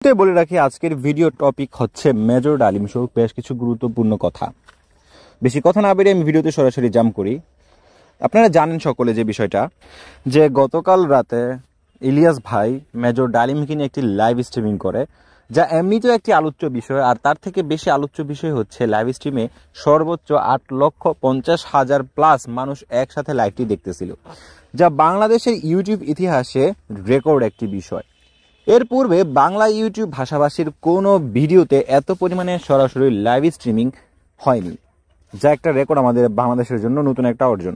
বলে রাখি আজকের ভিডিও টপিক হচ্ছে মেজর ডালিম সহ বেশ কিছু গুরুত্বপূর্ণ কথা। বেশি কথা না বেরিয়ে আমি ভিডিওতে সরাসরি জাম্প করি। আপনারা জানেন সকলে যে বিষয়টা, যে গতকাল রাতে ইলিয়াস ভাই মেজর ডালিমকে নিয়ে একটি লাইভ স্ট্রিমিং করে, যা এমনিতেও একটি আলোচ্য বিষয়। আর তার থেকে বেশি আলোচ্য বিষয় হচ্ছে লাইভ স্ট্রিমে সর্বোচ্চ 8,50,000 প্লাস মানুষ একসাথে লাইভটি দেখতেছিল, যা বাংলাদেশের ইউটিউব ইতিহাসে রেকর্ড একটি বিষয়। এর পূর্বে বাংলা ইউটিউব ভাষাভাষীর কোনো ভিডিওতে এত পরিমাণে সরাসরি লাইভ স্ট্রিমিং হয়নি, যা একটা রেকর্ড আমাদের বাংলাদেশের জন্য নতুন একটা অর্জন।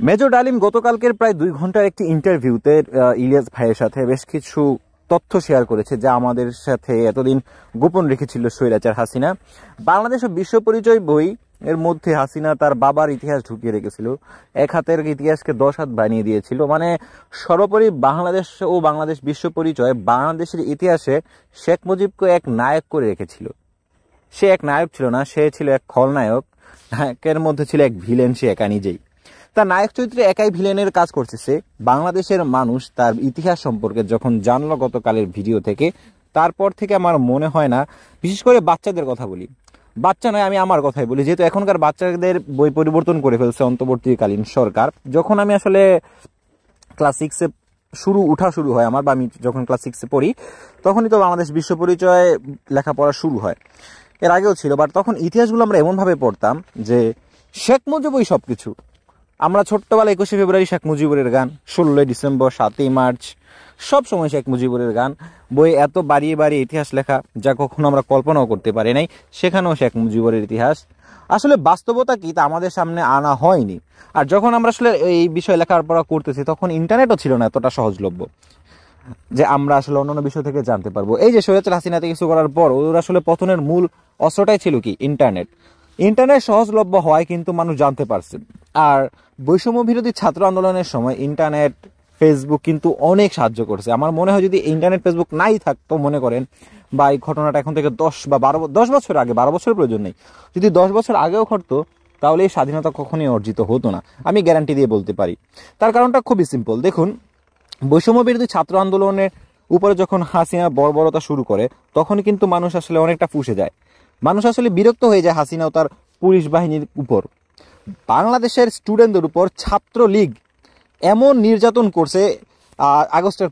মেজর ডালিম গতকালকের প্রায় 2 ঘন্টার একটি ইন্টারভিউতে ইলিয়াস ভাইয়ের সাথে বেশ কিছু তথ্য শেয়ার করেছে, যা আমাদের সাথে এতদিন গোপন রেখেছিল স্বৈরাচার হাসিনা। বাংলাদেশ ও বিশ্ব পরিচয় বই এর মধ্যে হাসিনা তার বাবার ইতিহাস ঢুকিয়ে রেখেছিল, এক হাতের ইতিহাসকে 10 হাত বানিয়ে দিয়েছিল। মানে সর্বোপরি বাংলাদেশ ও বাংলাদেশ বিশ্ব পরিচয় বাংলাদেশের ইতিহাসে শেখ মুজিবকে এক নায়ক করে রেখেছিল। সে এক নায়ক ছিল না, সে ছিল এক খলনায়ক। নায়কের মধ্যে ছিল এক ভিলেন, সে একা নিজেই। তার নায়ক চরিত্রে একাই ভিলেনের কাজ করতেছে। বাংলাদেশের মানুষ তার ইতিহাস সম্পর্কে যখন জানলো গতকালের ভিডিও থেকে, তারপর থেকে আমার মনে হয় না, বিশেষ করে বাচ্চাদের কথা বলি, বাচ্চা নয় আমি আমার কথাই বলি, যেহেতু এখনকার বাচ্চাদের বই পরিবর্তন করে ফেলছে অন্তর্বর্তীকালীন সরকার। যখন আমি আসলে ক্লাস 6-এ শুরু হয় আমার, বা আমি যখন ক্লাস 6-এ পড়ি, তখনই তো বাংলাদেশ বিশ্ব পরিচয় লেখাপড়া শুরু হয়। এর আগেও ছিল, বাট তখন ইতিহাসগুলো আমরা এমনভাবে পড়তাম যে শেখ মুজিবই সব কিছু। আমরা ছোট্টবেলা 21শে ফেব্রুয়ারি শেখ মুজিবুরের গান, 16ই ডিসেম্বর, 7ই মার্চ, সব সময় শেখ মুজিবুরের গান। বই এত বাড়িয়ে বাড়িয়ে ইতিহাস লেখা যা কখনো আমরা কল্পনাও করতে পারি নাই, সেখানেও শেখ মুজিবুরের ইতিহাস। আসলে বাস্তবতা কি তা আমাদের সামনে আনা হয়নি। আর যখন আমরা আসলে এই বিষয় লেখাপড়া করতেছি, তখন ইন্টারনেটও ছিল না এতটা সহজলভ্য যে আমরা আসলে অন্যান্য বিষয় থেকে জানতে পারবো। এই যে স্বৈরাচার হাসিনাতে কিছু করার পর ওর আসলে পতনের মূল অস্ত্রটাই ছিল কি? ইন্টারনেট। ইন্টারনেট সহজলভ্য হয় কিন্তু মানুষ জানতে পারছে। আর বৈষম্য বিরোধী ছাত্র আন্দোলনের সময় ইন্টারনেট, ফেসবুক কিন্তু অনেক সাহায্য করছে। আমার মনে হয় যদি ইন্টারনেট, ফেসবুক নাই থাকতো, মনে করেন, বা এই ঘটনাটা এখন থেকে 10 বছর আগে, 12 বছরের প্রয়োজন নেই, যদি 10 বছর আগেও ঘটতো, তাহলে এই স্বাধীনতা কখনোই অর্জিত হতো না, আমি গ্যারান্টি দিয়ে বলতে পারি। তার কারণটা খুবই সিম্পল। দেখুন, বৈষম্য বিরোধী ছাত্র আন্দোলনের উপরে যখন হাসিনা বর্বরতা শুরু করে, তখন কিন্তু মানুষ আসলে অনেকটা ফুঁসে যায়। মানুষ আসলে বিরক্ত হয়ে যায় হাসিনা ও তার পুলিশ বাহিনীর উপর। বাংলাদেশের স্টুডেন্টদের উপর ছাত্রলীগ এমন নির্যাতন করছে আগস্টের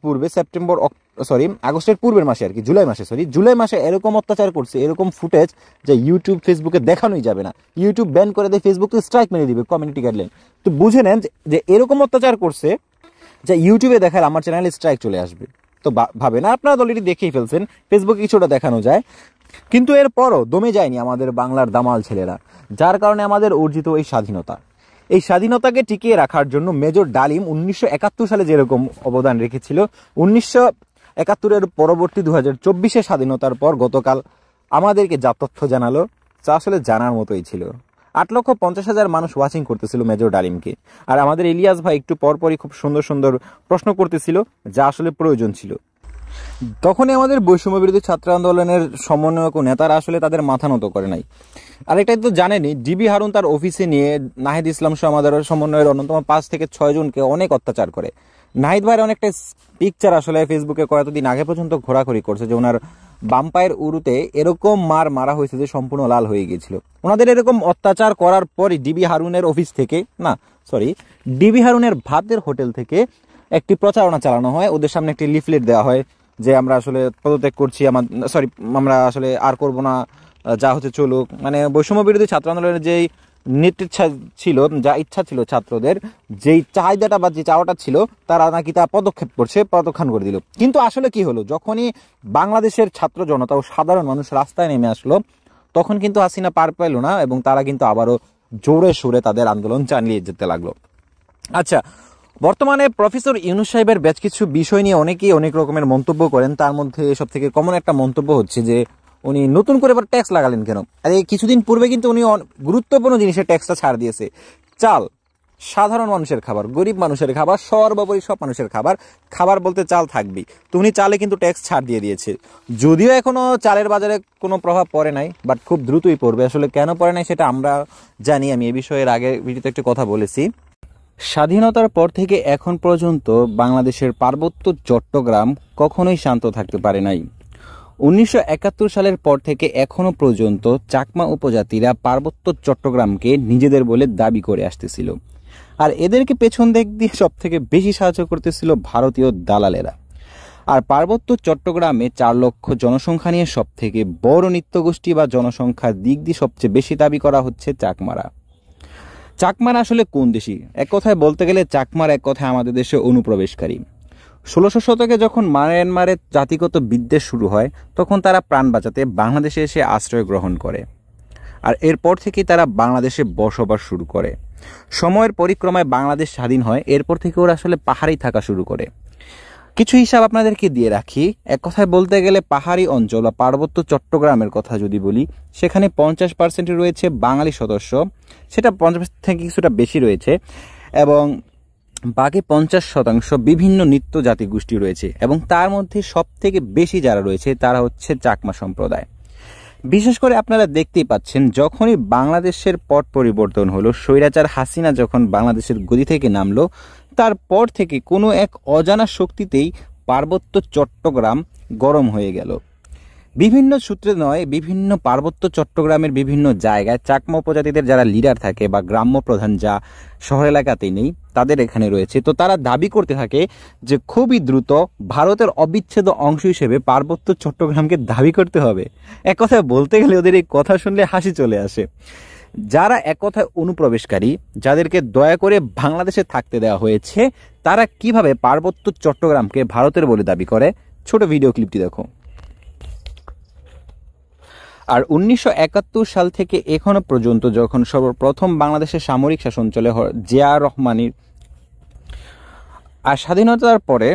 পূর্বের মাসে আর কি, জুলাই মাসে এরকম অত্যাচার করছে, এরকম ফুটেজ যে ইউটিউব, ফেসবুকে দেখানোই যাবে না। ইউটিউব ব্যান করে দেয়, ফেসবুকে স্ট্রাইক মেরে দিবে, কমিউনিটি গাইডলাইন। তো বুঝে নেন যে এরকম অত্যাচার করছে যে ইউটিউবে দেখালে আমার চ্যানেলে স্ট্রাইক চলে আসবে। তো ভাবেন, আপনারা অলরেডি দেখেই ফেলছেন, ফেসবুকে কিছুটা দেখানো যায়, কিন্তু এরপরও দমে যায়নি আমাদের বাংলার দামাল ছেলেরা, যার কারণে আমাদের অর্জিত এই স্বাধীনতাকে টিকিয়ে রাখার জন্য মেজর ডালিম 1971 সালে যেরকম অবদান রেখেছিল, 1971-এর পরবর্তী 2024-এ স্বাধীনতার পর গতকাল আমাদেরকে যা তথ্য জানালো, তা আসলে জানার মতোই ছিল। 8,50,000 মানুষ ওয়াচিং করতেছিল মেজর ডালিমকে। আর আমাদের ইলিয়াস ভাই একটু পরপরই খুব সুন্দর সুন্দর প্রশ্ন করতেছিল, যা আসলে প্রয়োজন ছিল। তখনই আমাদের বৈষম্য বিরোধী ছাত্র আন্দোলনের সমন্বয়ক ও নেতারা আসলে তাদের মাথা নত করে নাই। আর এটাই তো জানেনি, ডিবি হারুন তার অফিসে নিয়ে নাহিদ ইসলাম সহ আমাদের সমন্বয়ের অন্যতম 5 থেকে 6 জনকে অনেক অত্যাচার করে। নাহিদ ভাইয়ের অনেকটা পিকচার আসলে ফেসবুকে কয়েকদিন আগে পর্যন্ত ঘোরাঘুরি করছে, যে ওনার বাম পায়ের উরুতে এরকম মারা হয়েছে যে সম্পূর্ণ লাল হয়ে গিয়েছিল। ওনাদের এরকম অত্যাচার করার পরই ডিবি হারুনের ভাতের হোটেল থেকে একটি প্রচারণা চালানো হয়, ওদের সামনে একটি লিফলেট দেওয়া হয় যে আমরা আসলে পদত্যাগ করছি, আমরা আসলে আর করব না, যা হচ্ছে চলুক। মানে বৈষম্য বিরোধী ছাত্র আন্দোলনের যেই ইচ্ছা ছিল ছাত্রদের, যেই চাহিদাটা বা যে চাওয়াটা ছিল, তারা নাকি তা প্রত্যাখ্যান করে দিল। কিন্তু আসলে কি হলো, যখনই বাংলাদেশের ছাত্র জনতা ও সাধারণ মানুষ রাস্তায় নেমে আসলো, তখন কিন্তু হাসিনা পার পেল না, এবং তারা কিন্তু আবারও জোরে সোরে তাদের আন্দোলন চালিয়ে যেতে লাগলো। আচ্ছা, বর্তমানে প্রফেসর ইউনূস সাহেবের বেশ কিছু বিষয় নিয়ে অনেকেই অনেক রকমের মন্তব্য করেন। তার মধ্যে সব থেকে কমন একটা মন্তব্য হচ্ছে যে উনি নতুন করে এবার ট্যাক্স লাগালেন কেন? আরে কিছুদিন পূর্বে কিন্তু উনি গুরুত্বপূর্ণ জিনিসের ট্যাক্সটা ছাড় দিয়েছে। চাল, সাধারণ মানুষের খাবার, গরিব মানুষের খাবার, সর্বোপরি সব মানুষের খাবার বলতে চাল থাকবেই। তো উনি চালে কিন্তু ট্যাক্স ছাড় দিয়ে দিয়েছে। যদিও এখনো চালের বাজারে কোনো প্রভাব পড়ে নাই, বাট খুব দ্রুতই পড়বে। আসলে কেন পড়ে নাই সেটা আমরা জানি, আমি এ বিষয়ের আগে ভিডিওতে একটু কথা বলেছি। স্বাধীনতার পর থেকে এখন পর্যন্ত বাংলাদেশের পার্বত্য চট্টগ্রাম কখনোই শান্ত থাকতে পারে নাই। 1971 সালের পর থেকে এখনো পর্যন্ত চাকমা উপজাতিরা পার্বত্য চট্টগ্রামকে নিজেদের বলে দাবি করে আসতেছিল, আর এদেরকে পেছন দিক দিয়ে সব থেকে বেশি সাহায্য করতেছিল ভারতীয় দালালেরা। আর পার্বত্য চট্টগ্রামে 4 লক্ষ জনসংখ্যা নিয়ে সব থেকে বড় নৃত্যগোষ্ঠী বা জনসংখ্যার দিক দিয়ে সবচেয়ে বেশি দাবি করা হচ্ছে চাকমারা। চাকমারা আসলে কোন দেশি? এক কথায় বলতে গেলে চাকমার এক কথায় আমাদের দেশে অনুপ্রবেশকারী। 1600 শতকে যখন মায়ানমারের জাতিগত বিদ্বেষ শুরু হয়, তখন তারা প্রাণ বাঁচাতে বাংলাদেশে এসে আশ্রয় গ্রহণ করে, আর এরপর থেকেই তারা বাংলাদেশে বসবাস শুরু করে। সময়ের পরিক্রমায় বাংলাদেশ স্বাধীন হয়, এরপর থেকে ওরা আসলে পাহাড়েই থাকা শুরু করে। কিছু হিসাব আপনাদেরকে দিয়ে রাখি। এক কথায় বলতে গেলে পাহাড়ি অঞ্চল বা পার্বত্য চট্টগ্রামের কথা যদি বলি, সেখানে 50% রয়েছে বাঙালি সদস্য, সেটা 50 থেকে কিছুটা বেশি রয়েছে, এবং বাকি 50% বিভিন্ন নৃত্য জাতিগোষ্ঠী রয়েছে, এবং তার মধ্যে সব থেকে বেশি যারা রয়েছে তারা হচ্ছে চাকমা সম্প্রদায়। বিশেষ করে আপনারা দেখতেই পাচ্ছেন, যখনই বাংলাদেশের পট পরিবর্তন হলো, স্বৈরাচার হাসিনা যখন বাংলাদেশের গদি থেকে নামলো, তারপর থেকে কোনো এক অজানা শক্তিতেই পার্বত্য চট্টগ্রাম গরম হয়ে গেল। বিভিন্ন সূত্রে নয়, বিভিন্ন পার্বত্য চট্টগ্রামের বিভিন্ন জায়গায় চাকমা উপজাতিদের যারা লিডার থাকে বা গ্রাম্য প্রধান, যা শহর এলাকাতেই নেই, তাদের এখানে রয়েছে। তো তারা দাবি করতে থাকে যে খুবই দ্রুত ভারতের অবিচ্ছেদ্য অংশ হিসেবে পার্বত্য চট্টগ্রামকে দাবি করতে হবে। এক কথায় বলতে গেলে ওদের এই কথা শুনলে হাসি চলে আসে। যারা এক কথায় অনুপ্রবেশকারী, যাদেরকে দয়া করে বাংলাদেশে থাকতে দেওয়া হয়েছে, তারা কিভাবে পার্বত্য চট্টগ্রামকে ভারতের বলে দাবি করে, ছোট ভিডিও ক্লিপটি দেখো। আর 1971 সাল থেকে এখনো পর্যন্ত যখন সর্বপ্রথম বাংলাদেশে সামরিক শাসন চলে জিয়া রহমানের, আর স্বাধীনতার পরে